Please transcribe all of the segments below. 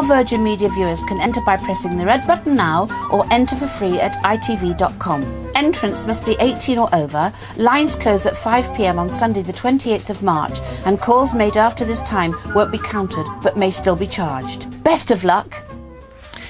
Virgin Media viewers can enter by pressing the red button now or enter for free at itv.com. Entrants must be 18 or over. Lines close at 5 p.m. on Sunday the 28th of March, and calls made after this time won't be counted but may still be charged. Best of luck.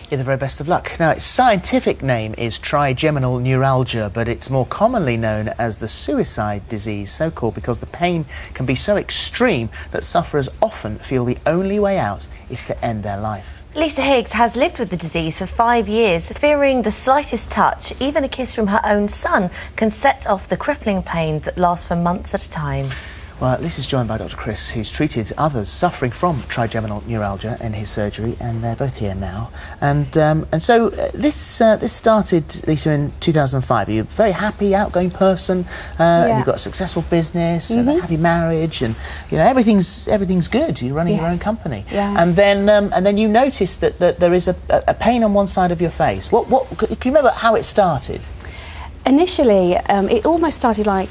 Yeah, the very best of luck. Now, its scientific name is trigeminal neuralgia, but it's more commonly known as the suicide disease, so called because the pain can be so extreme that sufferers often feel the only way out is to end their life. Lisa Higgs has lived with the disease for 5 years, fearing the slightest touch, even a kiss from her own son, can set off the crippling pain that lasts for months at a time. Well, Lisa's joined by Dr. Chris, who's treated others suffering from trigeminal neuralgia in his surgery, and they're both here now. And so this started, Lisa, in 2005. You're a very happy, outgoing person, and you've got a successful business and a happy marriage, and you know everything's good. You're running your own company, and then you notice that there is a pain on one side of your face. What can you remember how it started? Initially, it almost started like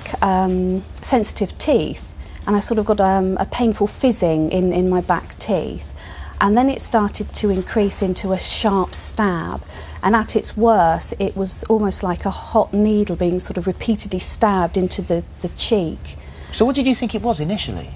sensitive teeth. And I sort of got a painful fizzing in my back teeth. And then it started to increase into a sharp stab. And at its worst, it was almost like a hot needle being sort of repeatedly stabbed into the cheek. So what did you think it was initially?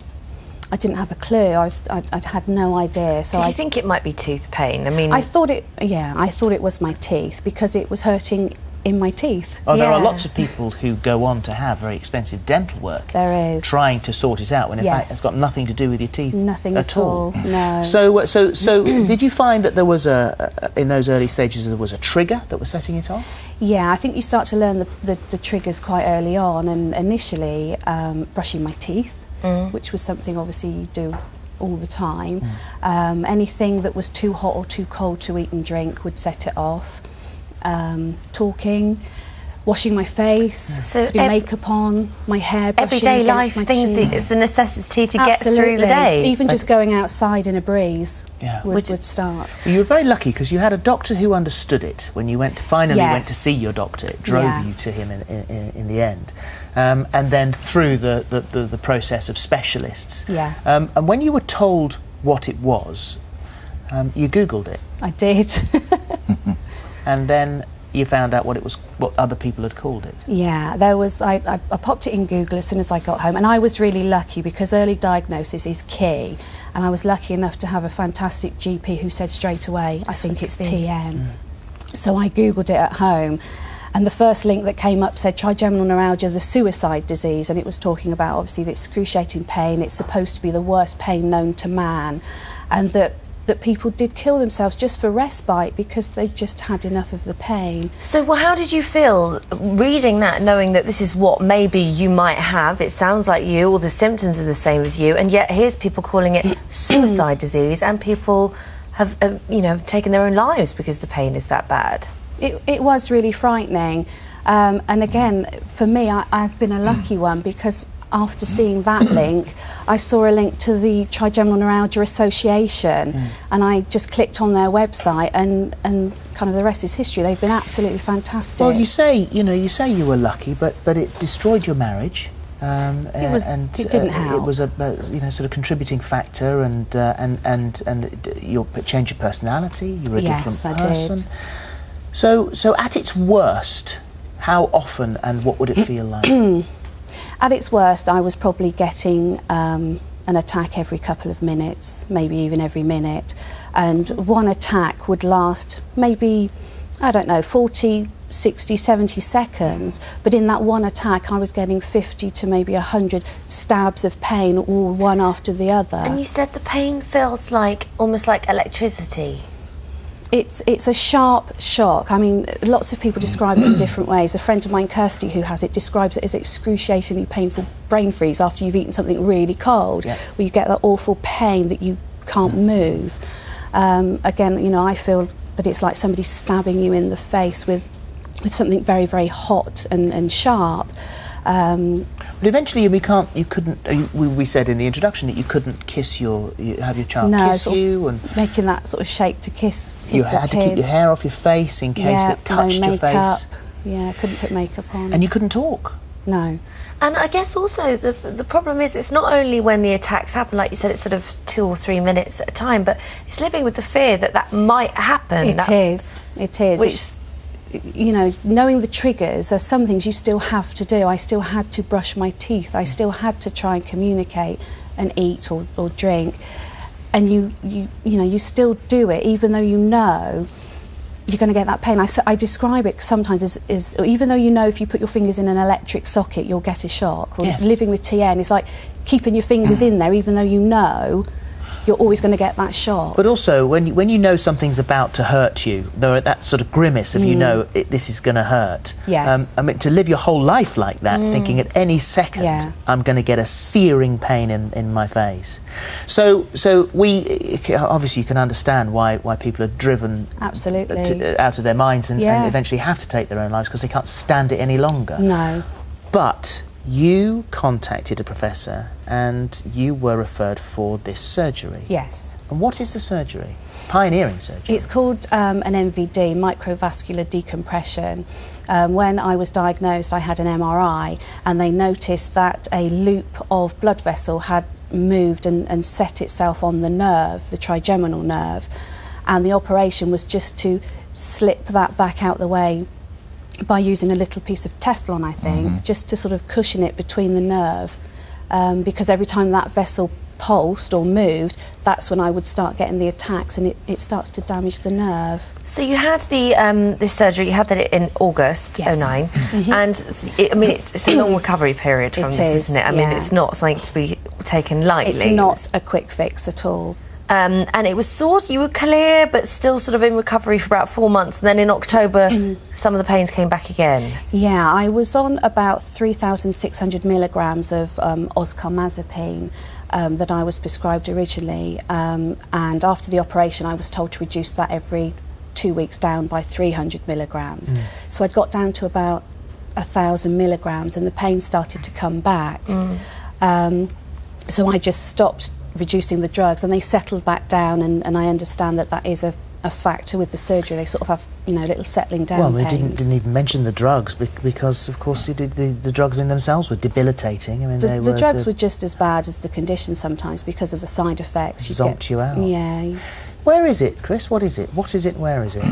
I didn't have a clue. I'd had no idea. So Did you think it might be tooth pain? I mean, I thought it was my teeth because it was hurting in my teeth. Oh, there are lots of people who go on to have very expensive dental work. There is. Trying to sort it out when in fact it's got nothing to do with your teeth. Nothing at all. No. So did you find that there was in those early stages there was a trigger that was setting it off? Yeah, I think you start to learn the triggers quite early on, and initially brushing my teeth, which was something obviously you do all the time. Anything that was too hot or too cold to eat and drink would set it off. Talking, washing my face, putting makeup on, my hair, brushing everyday against life my things cheek. that it's a necessity to get Absolutely. through the day. Even just going outside in a breeze would start. You were very lucky because you had a doctor who understood it when you went to see your doctor. It drove you to him in the end. And then through the process of specialists. Yeah. And when you were told what it was, you Googled it. I did. And then you found out what other people had called it. Yeah, there was. I popped it in Google as soon as I got home, and I was really lucky because early diagnosis is key. And I was lucky enough to have a fantastic GP who said straight away, I think it's TM. So I Googled it at home, and the first link that came up said trigeminal neuralgia, the suicide disease, and it was talking about obviously the excruciating pain. It's supposed to be the worst pain known to man, and that people did kill themselves just for respite because they just had enough of the pain. So, well, how did you feel reading that, knowing that this is what maybe you might have? It sounds like you, all the symptoms are the same as you, and yet here's people calling it suicide disease, and people have, taken their own lives because the pain is that bad. It was really frightening. And again, for me, I've been a lucky one because after seeing that link, I saw a link to the Trigeminal Neuralgia Association, and I just clicked on their website, and kind of the rest is history. They've been absolutely fantastic. Well, you say you were lucky, but it destroyed your marriage. It didn't help. It was a sort of contributing factor, and you changed your personality. You were a different person. Yes, I did. So at its worst, how often and what would it feel like? At its worst, I was probably getting an attack every couple of minutes, maybe even every minute. And one attack would last maybe, 40, 60, 70 seconds. But in that one attack, I was getting 50 to maybe 100 stabs of pain, all one after the other. And you said the pain feels almost like electricity. It's a sharp shock. I mean, lots of people describe it in different ways. A friend of mine, Kirsty, who has it, describes it as excruciatingly painful brain freeze after you've eaten something really cold, where you get that awful pain that you can't move. Again, I feel that it's like somebody stabbing you in the face with something very, very hot and sharp. But eventually we said in the introduction that you couldn't have your child kiss you, and making that sort of shape to kiss you the had kids. to keep your hair off your face in case it touched your face. Yeah, I couldn't put makeup on. And you couldn't talk. no. And I guess also the problem is it's not only when the attacks happen, like you said, it's sort of 2 or 3 minutes at a time, but it's living with the fear that that might happen. It is. Which, you know, knowing the triggers, there's some things you still have to do. I still had to brush my teeth. I still had to try and communicate and eat or drink. And you know, you still do it, even though you know you're going to get that pain. I describe it sometimes as even though you know if you put your fingers in an electric socket you'll get a shock. Or yes. Living with TN is like keeping your fingers in there even though you know you're always going to get that shock. But also, when you know something's about to hurt you, there that sort of grimace of you know this is going to hurt. Yes. I mean, to live your whole life like that, thinking at any second I'm going to get a searing pain in my face. So we obviously you can understand why people are driven absolutely out of their minds and eventually have to take their own lives because they can't stand it any longer. No. But you contacted a professor and you were referred for this surgery. Yes. And what is the surgery? Pioneering surgery. It's called an MVD, microvascular decompression. When I was diagnosed, I had an MRI and they noticed that a loop of blood vessel had moved and set itself on the nerve, the trigeminal nerve. And the operation was just to slip that back out the way by using a little piece of Teflon, I think, just to sort of cushion it between the nerve, because every time that vessel pulsed or moved, that's when I would start getting the attacks and it starts to damage the nerve. So you had this surgery, you had that in August 09, and I mean it's a long recovery period from this, isn't it? I mean it's not something to be taken lightly. It's not a quick fix at all. And it was you were clear but still sort of in recovery for about 4 months, and then in October some of the pains came back again. Yeah, I was on about 3,600 milligrams of oscarbazepine that I was prescribed originally, and after the operation I was told to reduce that every 2 weeks down by 300 milligrams. So I'd got down to about 1,000 milligrams and the pain started to come back. So I just stopped reducing the drugs and they settled back down, and I understand that is a factor with the surgery. They sort of have, you know, little settling down Well, they pains. didn't even mention the drugs because, of course, the drugs in themselves were debilitating. I mean, the drugs were just as bad as the condition sometimes because of the side effects. Zonked you out. Yeah. Where is it, Chris? What is it? What is it? Where is it?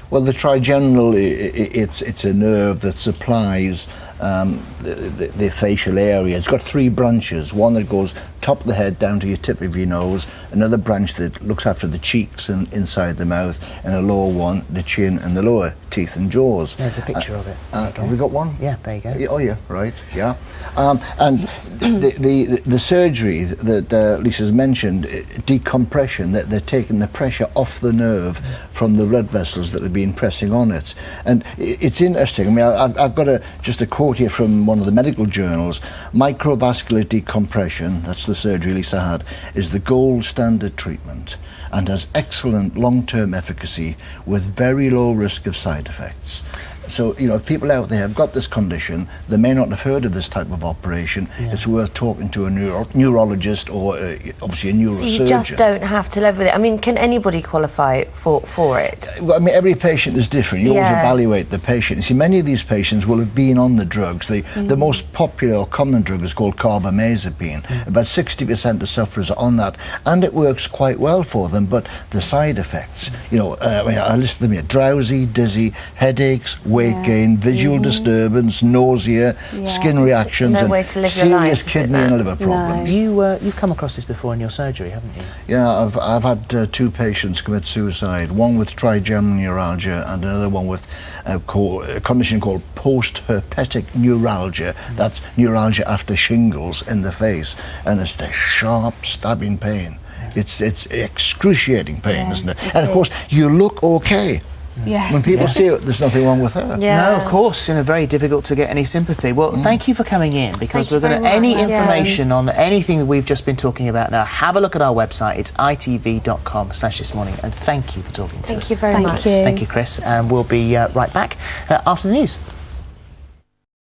Well, the trigeminal, it's a nerve that supplies the facial area. It's got 3 branches, one that goes top of the head down to your tip of your nose, another branch that looks after the cheeks and inside the mouth, and a lower one, the chin and the lower teeth and jaws. There's a picture of it. Have we got one? Yeah, there you go. Oh yeah, right, yeah. And the surgery that Lisa's mentioned, decompression, that they're taking the pressure off the nerve from the blood vessels that have been pressing on it. And it's interesting. I mean, I've got just a quote here from one of the medical journals. Microvascular decompression, that's the surgery Lisa had, is the gold standard treatment and has excellent long-term efficacy with very low risk of side effects. So, you know, if people out there have got this condition, they may not have heard of this type of operation. Yeah. It's worth talking to a neurologist or obviously a neurosurgeon. So you just don't have to live with it. I mean, can anybody qualify for it? Well, I mean, every patient is different. You always evaluate the patient. You see, many of these patients will have been on the drugs. The most popular or common drug is called carbamazepine. About 60% of sufferers are on that, and it works quite well for them. But the side effects, you know, I listed them here: drowsy, dizzy, headaches, weight gain, visual disturbance, nausea, skin reactions, no way and to live serious your life, kidney and liver problems. No. You've come across this before in your surgery, haven't you? Yeah, I've had 2 patients commit suicide, one with trigeminal neuralgia and another one with a condition called post-herpetic neuralgia. That's neuralgia after shingles in the face, and it's the sharp stabbing pain. It's excruciating pain, isn't it? And of course, you look okay. Yeah. When people see it, there's nothing wrong with her. Yeah. No, of course, very difficult to get any sympathy. Well, thank you for coming in, because we're going to, any information on anything that we've just been talking about now, have a look at our website. It's itv.com/thismorning, and thank you for talking to us. Thank you very much. Thank you. Thank you, Chris, and we'll be right back after the news.